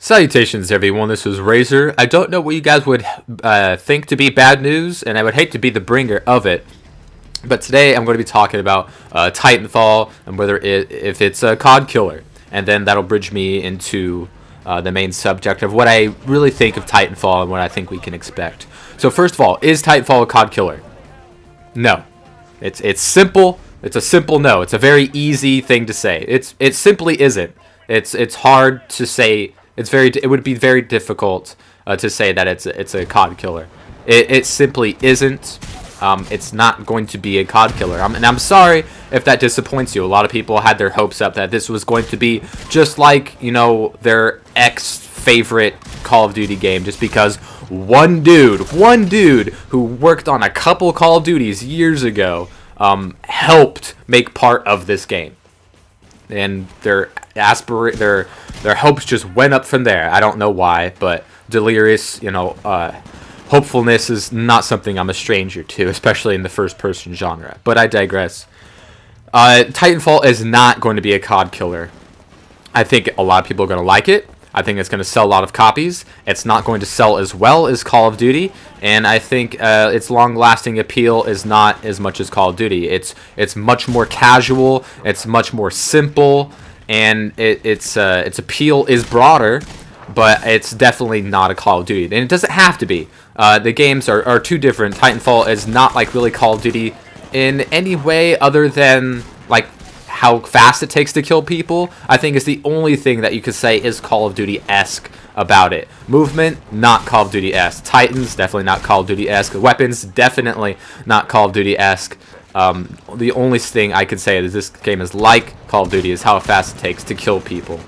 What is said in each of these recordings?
Salutations everyone, this is Razor. I don't know what you guys would think to be bad news, and I would hate to be the bringer of it. But today I'm going to be talking about Titanfall and if it's a COD killer. And then that'll bridge me into the main subject of what I really think of Titanfall and what I think we can expect. So first of all, is Titanfall a COD killer? No. It's simple. It's a simple no. It's a very easy thing to say. It simply isn't. It's hard to say. It would be very difficult to say that it's a COD killer. It simply isn't. It's not going to be a COD killer. And I'm sorry if that disappoints you. A lot of people had their hopes up that this was going to be just like, you know, their ex-favorite Call of Duty game, just because one dude who worked on a couple Call of Duties years ago helped make part of this game. And their hopes just went up from there. I don't know why, but delirious, hopefulness is not something I'm a stranger to, especially in the first-person genre. But I digress. Titanfall is not going to be a COD killer. I think a lot of people are going to like it. I think it's going to sell a lot of copies. It's not going to sell as well as Call of Duty, and I think its long-lasting appeal is not as much as Call of Duty. It's much more casual. It's much more simple, and its appeal is broader, but it's definitely not a Call of Duty, and it doesn't have to be. The games are too different. Titanfall is not like really Call of Duty in any way other than like how fast it takes to kill people. I think is the only thing that you could say is Call of Duty-esque about it. Movement, not Call of Duty-esque. Titans, definitely not Call of Duty-esque. Weapons, definitely not Call of Duty-esque. The only thing I could say is this game is like Call of Duty is how fast it takes to kill people.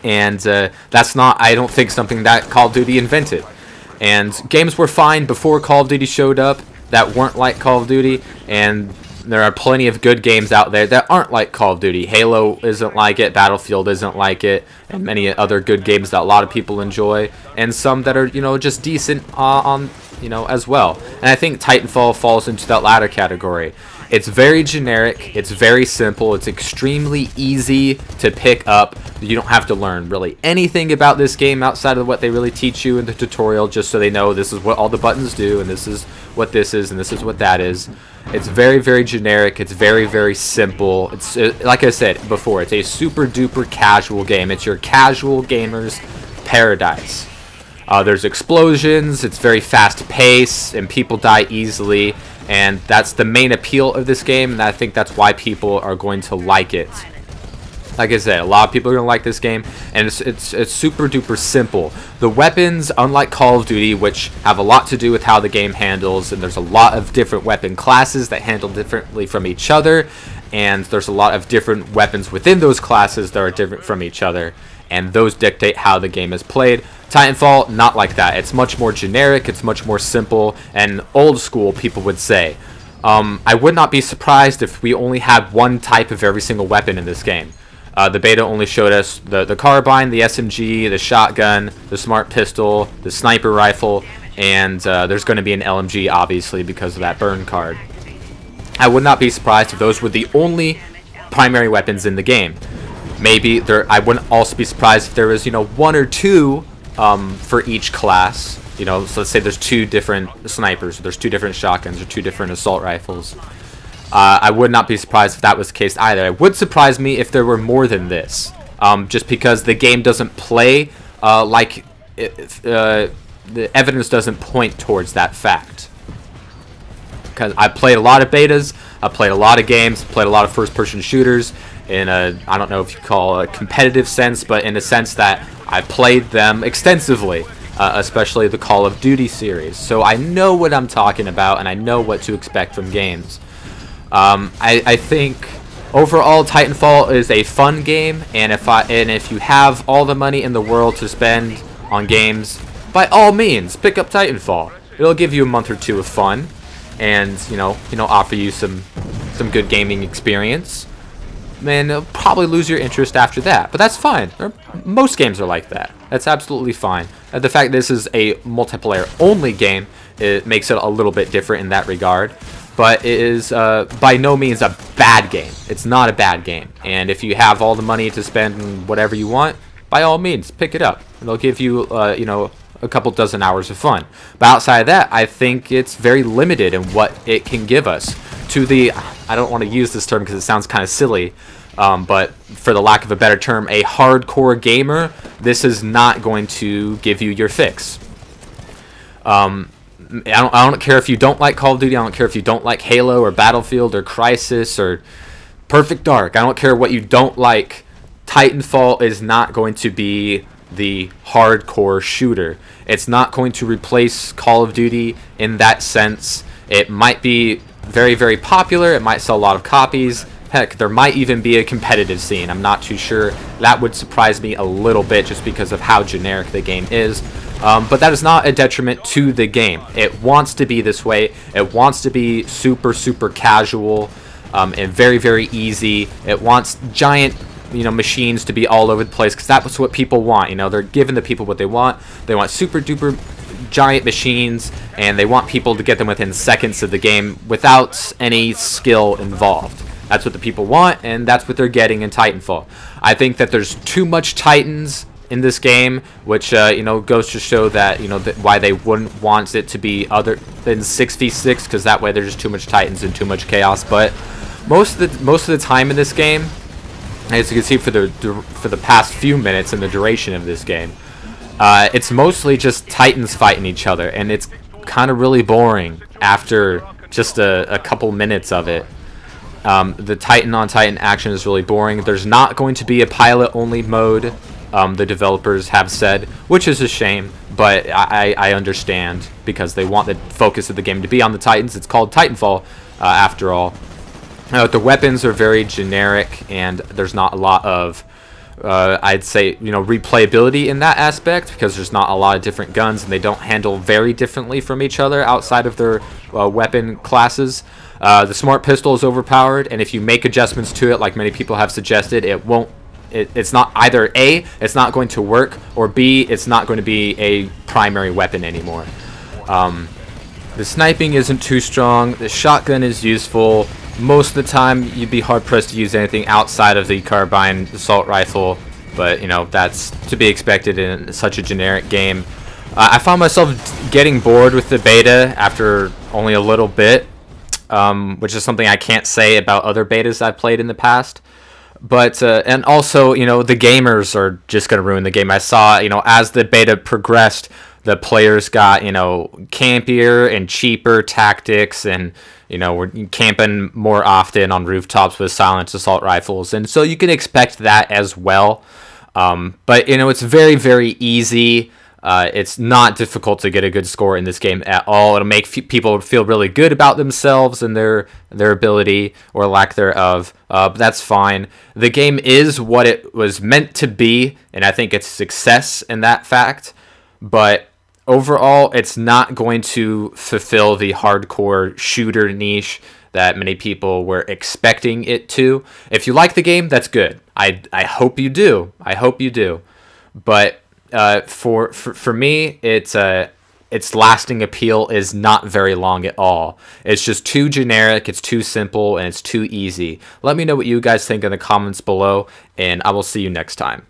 And that's not, I don't think, something that Call of Duty invented. And games were fine before Call of Duty showed up that weren't like Call of Duty, and there are plenty of good games out there that aren't like Call of Duty. Halo isn't like it, Battlefield isn't like it, and many other good games that a lot of people enjoy, and some that are, just decent as well. And I think Titanfall falls into that latter category. It's very generic, it's very simple, it's extremely easy to pick up. You don't have to learn really anything about this game outside of what they really teach you in the tutorial, just so they know this is what all the buttons do, and this is what this is, and this is what that is. It's very, very generic. It's very, very simple. It's like I said before, it's a super duper casual game. It's your casual gamer's paradise. There's explosions. It's very fast paced, and people die easily. And that's the main appeal of this game, and I think that's why people are going to like it. Like I said, a lot of people are going to like this game, and it's super duper simple. The weapons, unlike Call of Duty, which have a lot to do with how the game handles, and there's a lot of different weapon classes that handle differently from each other, and there's a lot of different weapons within those classes that are different from each other, and those dictate how the game is played. Titanfall, not like that. It's much more generic, it's much more simple, and old school, people would say. I would not be surprised if we only had one type of every single weapon in this game. The beta only showed us the carbine, the SMG, the shotgun, the smart pistol, the sniper rifle, and there's going to be an LMG, obviously, because of that burn card. I would not be surprised if those were the only primary weapons in the game. Maybe I wouldn't also be surprised if there was, one or two for each class. So let's say there's two different snipers, or there's two different shotguns, or two different assault rifles. I would not be surprised if that was the case either. It would surprise me if there were more than this, just because the game doesn't play the evidence doesn't point towards that fact. Because I played a lot of betas, I played a lot of games, played a lot of first-person shooters in a, I don't know if you call it a competitive sense, but in a sense that I played them extensively, especially the Call of Duty series. So I know what I'm talking about, and I know what to expect from games. I think overall Titanfall is a fun game, and if you have all the money in the world to spend on games, by all means pick up Titanfall. It'll give you a month or two of fun, and offer you some good gaming experience. Then it'll probably lose your interest after that, but that's fine. Most games are like that. That's absolutely fine. The fact this is a multiplayer only game, it makes it a little bit different in that regard. But it is by no means a bad game. It's not a bad game. And if you have all the money to spend on whatever you want, by all means, pick it up. It'll give you, you know, a couple dozen hours of fun. But outside of that, I think it's very limited in what it can give us. To the, I don't want to use this term because it sounds kind of silly, but for the lack of a better term, a hardcore gamer, this is not going to give you your fix. I don't care if you don't like Call of Duty. I don't care if you don't like Halo or Battlefield or Crysis or Perfect Dark. I don't care what you don't like. Titanfall is not going to be the hardcore shooter. It's not going to replace Call of Duty in that sense. It might be very, very popular. It might sell a lot of copies. Heck, there might even be a competitive scene. I'm not too sure. That would surprise me a little bit just because of how generic the game is. But that is not a detriment to the game. It wants to be this way. It wants to be super, super casual and very, very easy. It wants giant, you know, machines to be all over the place because that's what people want. You know, they're giving the people what they want. They want super duper giant machines, and they want people to get them within seconds of the game without any skill involved. That's what the people want, and that's what they're getting in Titanfall. I think that there's too much Titans in this game, which you know, goes to show that, you know, why they wouldn't want it to be other than 6v6, because that way there's just too much Titans and too much chaos. But most of the time in this game, as you can see for the past few minutes in the duration of this game, it's mostly just Titans fighting each other, and it's kind of really boring after just a couple minutes of it. The Titan on Titan action is really boring. There's not going to be a pilot only mode, the developers have said, which is a shame, but I understand because they want the focus of the game to be on the Titans. It's called Titanfall after all. The weapons are very generic, and there's not a lot of I'd say, you know, replayability in that aspect, because there's not a lot of different guns and they don't handle very differently from each other outside of their weapon classes. The smart pistol is overpowered, and if you make adjustments to it, like many people have suggested, it's not either A, it's not going to work, or B, it's not going to be a primary weapon anymore. The sniping isn't too strong. The shotgun is useful. Most of the time, you'd be hard-pressed to use anything outside of the carbine assault rifle, but, you know, that's to be expected in such a generic game. I found myself getting bored with the beta after only a little bit, which is something I can't say about other betas I've played in the past. But, and also, you know, the gamers are just going to ruin the game. I saw, you know, as the beta progressed, the players got, you know, campier and cheaper tactics, and, you know, we're camping more often on rooftops with silenced assault rifles. And so you can expect that as well. But, you know, it's very, very easy. It's not difficult to get a good score in this game at all. It'll make people feel really good about themselves and their ability or lack thereof. But that's fine. The game is what it was meant to be, and I think it's a success in that fact. But overall, it's not going to fulfill the hardcore shooter niche that many people were expecting it to. If you like the game, that's good. I hope you do. I hope you do. But for me, its lasting appeal is not very long at all. It's just too generic, it's too simple, and it's too easy. Let me know what you guys think in the comments below, and I will see you next time.